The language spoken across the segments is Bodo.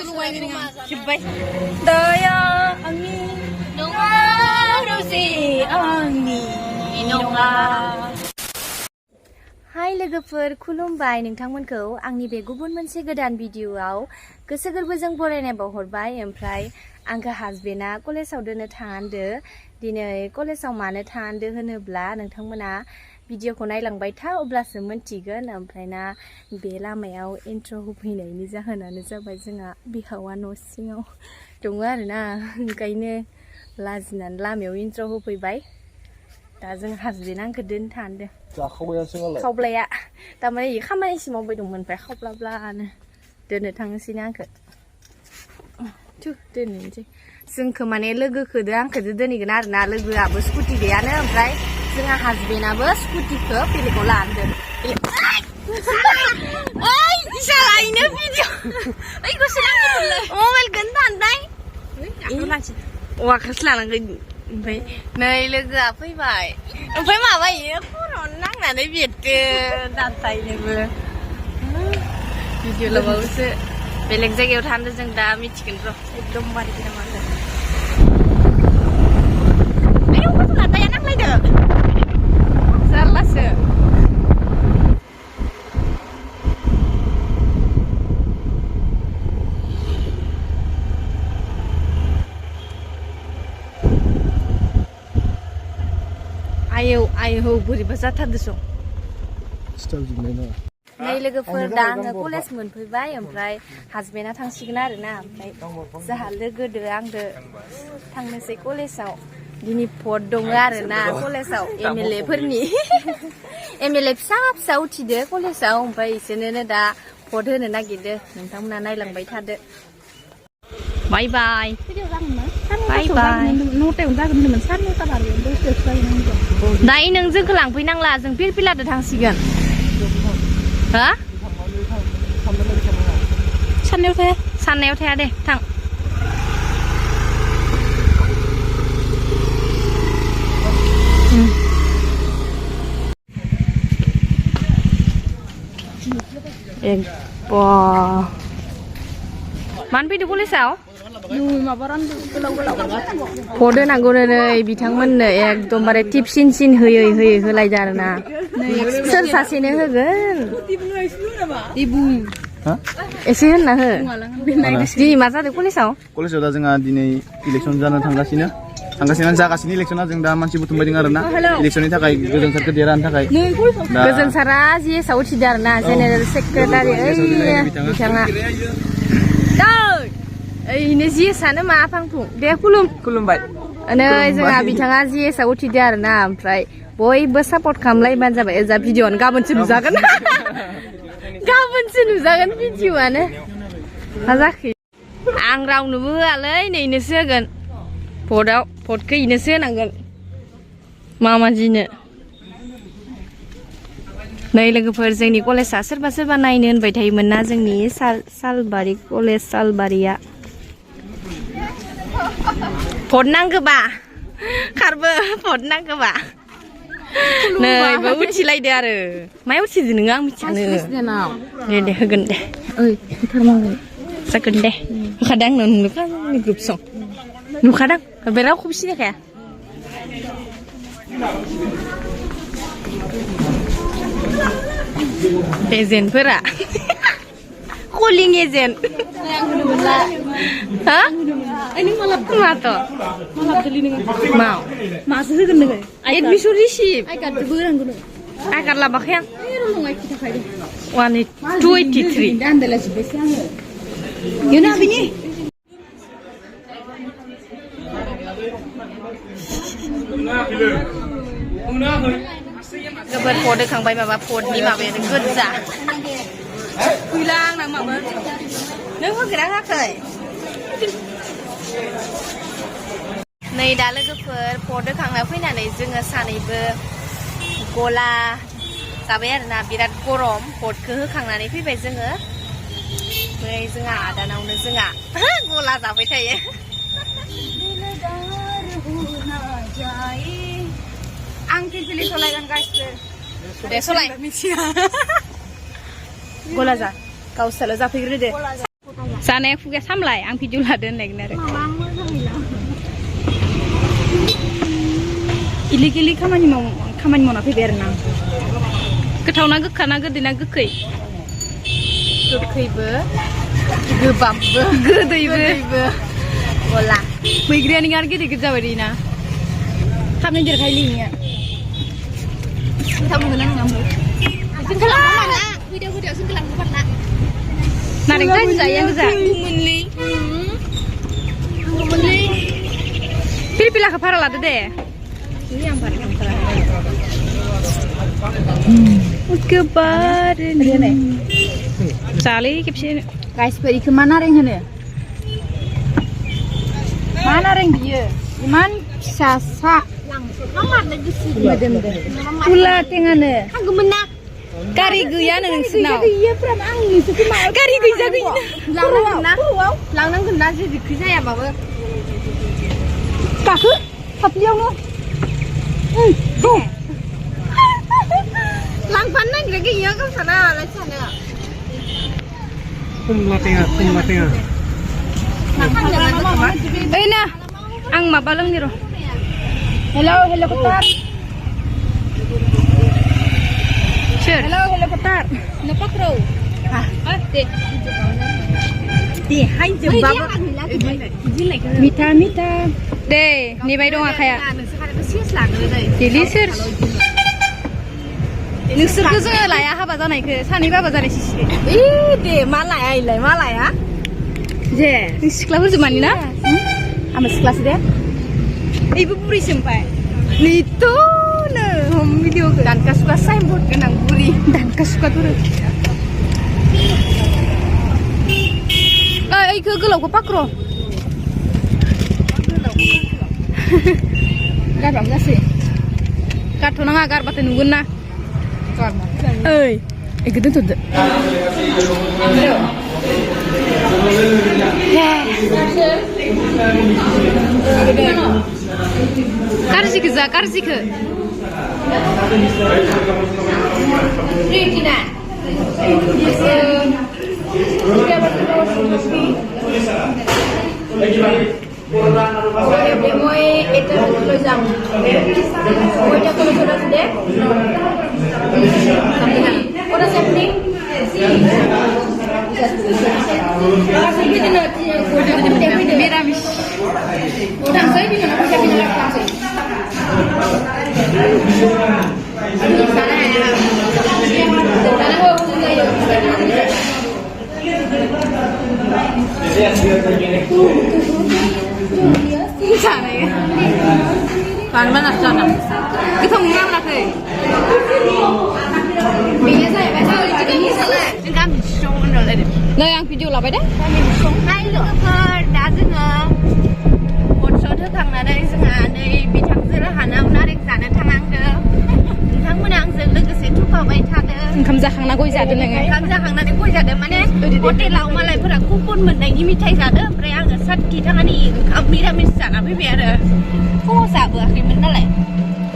जोब्बाय दया आंनि नङा रजे आंनि नङा। हाय लोगोफोर, खुलुमबाय नोंथांमोनखौ आंनि बे गुबुन मोनसे गोदान भिडिअआव गोसो गोरबोजों बरायनाय बावहरबाय। ओमफ्राय आंखौ हासबेन्डआ कलेजाव दोननो थांदो। दिनै कलेजाव मानो थांदो होनोब्ला नोंथांमोना भिडिअखौ नायलांबाय था अब्लासो मोनथिगोन। ओमफ्राय ना बे लामायाव इन्ट्र होफैनायनि जाहोनानो जाबाय जोंहा बिहावा न' सिङाव दङ आरोना, ओंखायनो लाजिनानै लामायाव इन्ट्र होफैबाय। दा जों हासबेन्डआ आंखौ दोननो थांदो। खावब्लाया थारमाने खामानिसो मावबाय दंमोन, ओमफ्राय खावब्लाब्लानो दोननो थांनोसैना आंखौ दोननोसै। जोंखौ माने लोगोखौदो आंखौदो दोनहैगोन आरोना, लोगोआबो स्कुटि गैयानो। ओमफ्राय जोंहा हासबेन्डआबो स्कुटिखौ बेलेगाव लांदों। इसालायनो भिडिअ मबाइलखौनो दानबाय, औवाखौसो लानांगोन। ओमफ्राय नै लोगोआ फैबाय, ओमफ्राय माबायो खर'आवनो नांनानै बेरदो दानथायनोबो। भिडिअ लाबावोसो बेलेग जायगायाव थांदो जों, दा मिथिगोन र' एकदम बारि नामाखो। आयौ गथ'ला दाया नांलायदो जारलासो। आयौ बोरैबा जाथारदोस'। नै लोगोफोर, दा आङो कलेज मोनफैबाय। ओमफ्राय हासबेन्डआ थांसिगोन आरोना। ओमफ्राय जोंहा लोगोदो आंदो थांनोसै कलेजाव। दिनै भट दङ आरोना कलेजाव, MLA फोरनि MLA फिसा फिसा उथिदो कलेजाव। ओमफ्राय इसोरनो दा भट होनो नागिरदो। नोंथांमोना नायलांबाय थादो। बाय बाय बाय बाय। दायो नों जोंखौ लांफैनांला, जों फिरफिलादो थांसिगोन। हा साननायाव थाया दे, थां। मानो फैदो कलेजाव? भट होनांगौनो नै बिथांमोननो एकदमबारे टिप सिन होयै होयै होलायदो आरोना। सोर सासेनो होगोन एसे होनना हो। दिनै मा जादों कलेजाव? दा जोंहा दिनै इलेक्सन जानो थांगासिनो जागासिनो इलेक्सना। जों दा मानसि बुथुमबायदों आरोना इलेक्सननि थाखाय, गोजोन सारखौ देरहानो थाखाय। गोजोन सारा GS आव उथिदो आरोना, जेनेरेल सेक्रेटारि बिथाङा। ओइनो GS आनो मा फांफुं दे खुलुमबाय। नै जोंहा बिथाङा GS आव उथिदो आरोना। ओमफ्राय बयबो सापर्ट खालामलायबानो जाबाय। जा भिडिअ'आनो गाबोनसो नुजागोन गाबोनसो नुजागोन भिडिअ'आनो। मा जाखो? आं रावनोबो होआलै, नैनोसो होगोन भटखौ इनोसो होनांगोन मामाजिनो। नै लोगोफोर, जोंनि कलेजआ सोरबा सोरबा नायनो होनबाय थायोमोन ना, जोंनि सालबारि कलेज सालबारिया। भट नांगोबा खारबो, भट नांगोबा। नै बे उथिलायदो आरो मायाव उथिदो नोङो? आं मिथियानो। दे होगोन दे, जागोन दे। होखादों आंनाव, नोंनो ग्रुप सं नुखादां, बे रावखौबो सिनायखाया। एजेन्टफोरा कलिं एजेन्ट माथ' मासो होगोन नोङो? एडमिसन रिसिप्ट आइ कार्डबो होनांगौ। आइ कार्ड लाबाखै आं। 183 जोबोद भट होखांबाय। माबा भटनि माबायानो गोजा फैला आंना माबा। नों होगोना होआखै? नै दा लोगोफोर भट होखांना फैनानै जोङो सानैबो गला जाबाय आरोना। बिराद गरम। भटखौ होखांनानै फैबाय जोङो। नै जोंहा आदानावनो जोंहा गला जाबाय थायो। आं फिरफिलि सलायगोन गासिबो दे सलाय मिथिया। गला जा, गावसाल' जाफैग्रो दे। जानाया खुगाया सामलाय आं भिडिअ लादो होननायगोन आरो इलिगेलि खामानि मावना फैबाय आरो ना गोथावना गोखा ना गोदै ना गोखै गोखैबो गोबाबबो गोदैबो गला बैग्रियानो आरो गिदिर गिदिर जाबाय ना थाबनो देरखायो लिंनिया गोथाव मोनगोन आं नारें खाजि जायो आं गोजा पिलपिलाखौ भारा लादो दे गोबार जालै खेबसे गाइसफोर इखौ मा नारें होनो मा नारें बियो इमान फिसा सा तुला टेङानो थांगौमोन ना गारि गैयानो नोंसोरनाव गारि गैजा गैया लांनांगोन ना जेरैखि जायाबाबो गाखो फाफ्लियावनो लांफानो नागिरा गैया गावसाना आलाय सानो खमला टेङा ओइ ना आं माबा लोंनि र' हेलिकप्टार सोर हेलिकप्टार न'खरौ दे हाय जोबबाबो मिथा दे नेबाय दं आखाया दिलि सोर नोंसोरखौ जोङो लाया हाबा जानायखौ सानै बाबा जानाय सिसि दे मा लाया इलाय मा लाया जे नों सिख्लाफोरजों मानि ना आंबो सिख्लासो दे ओइबो बुरैसो ओमफ्राय नैथ'नो हम भिडिअखौ दानका सुका साइनबोर्ड गोनां बुरि दानका सुखाफोर ओइखौ गोलावखौ पाक्र' गारबाबो जासै गारथ'नाङा गारबाथाय नुगोन ना ओइ एखौ दोनथ'दो गाज्रिखौ जा गाज्रिखौ মই এটা লৈ যাম মই এটা কোনো ছোট আছে দে ওটা সেফটি নিরামিষ ওটা সেই দিন না পয়সা কিনে রাখতে আছে Kan mana sana? Kita ngam lah ke? Biasa ya, biasa juga ni salah. Enggak show mana lagi? Nah yang video lah pada? Hai लोगोफोर दा जोङो वर्कशॉप थांनानै जोंहा नै बिथांजो हानाव नारें जानो थांनांदों नोंथांमोना आंजों लोगोसे थुफावबाय थादों ओंखाम जाखांना गय जादों नोङो ओंखाम जाखांनानै गय जादों माने हटेलाव मालायफोरा कुपन मोननायनि मिथाइ जादों ओमफ्राय आङो 60 थाखानि ओंखाम मिरामिस जाना फैबाय आरो फुङाव जाबोआखैमोन नालाय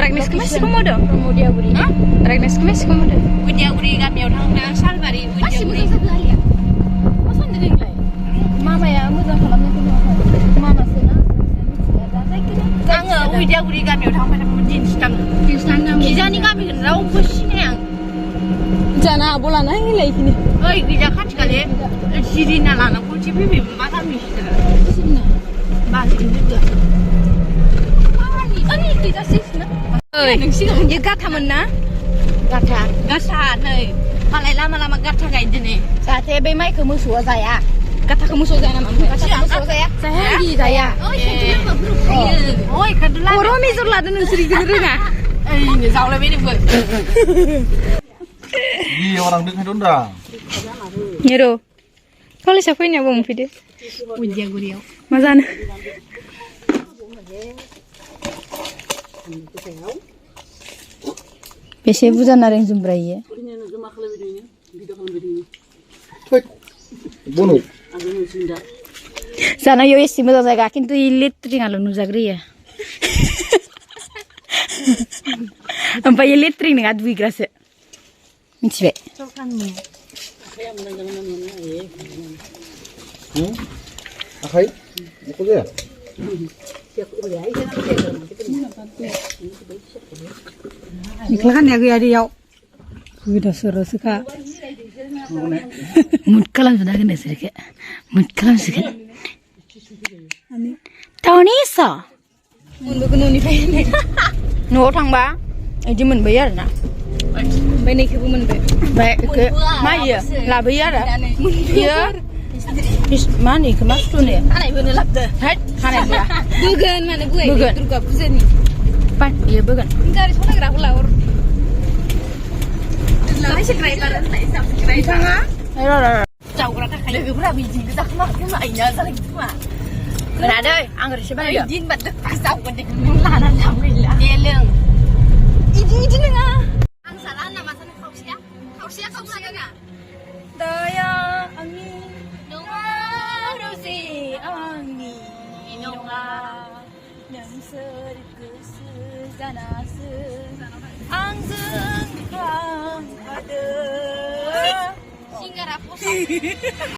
Ragnesku masih komodo? Mudiaguri Hah? Ragnesku masih komodo? Mudiaguri गामियाव थांना सालबारि मुदियागुरि मसन देग्लाय मामाया मोजां खालामनायखौ मामासो ना आङो मुदियागुरि गामियाव थांबाय दिन्थिथांनो गिजानि गामिखौ रावबो सिनाया आं Jana bolana ini ini. ओइ गिजा खाथि खालि जिरिना लानांगौसो फैबाय मा गामिसो बालिनो लोगो ओइ गिजा सिक्सना Oi, ये गाथामोन ना? गाथा नै मालाय लामा लामा गाथा गायदो नै जाहाथे बै माइखौ मोसौआ जाया गाथाखौ मोसौ जाया नामा? मोसौआ जाया जाया ओइ खादुला बर' मेजर लादों नोंसोर इखौनो रोङा ओइ जावलायबाय नोंबो Di orang dek itu dah. Nyero. Kalesaw faynayaw mo pwede. मुदियागुरियाव मा जानो? बेसे बुरजा नारें जुमब्रा इयो? Bunuh. जाना इयाव एसे मोजां जायगा खिन्थु इ लेट्रिनाल' नुजाग्रोयो ओमफ्राय इ लेट्रिन नङा दुगैग्रासो मिथिबाय 응? 아카이? 뭐야? Ikhlas ya gue ada udah seru suka. Mutkalam sudah kena sedikit. Mutkalam sedikit. Tahun ini sah. Mundur ke nuni pengen. Nuh thangba. Ini menbayar na. Bayar ke bumen bayar. Bayar ke. Maya. Lah bayar dah. Bayar. Mana ke mas tu ni? Mana ibu ni lapda. Hai. Mana dia? Bukan mana gue. Bukan. Turka pusen ni. Pan. Iya bukan. Enggak di sana gerak ular. Lalu sekrai karan tak isap sekrai tengah. Ayo. Jauh gerak kaya gue pernah biji kita kena ayah saling cuma. Mana ada? Angger siapa dia? Izin banget pisau kan di lahan alhamdulillah. Dia leng. Izin dengar. Ang salah nama sana kau sia kau mana dengar? Daya angin. Nunga rosi angin. Nunga. Yang serikesana angzeng kang ada. Singgara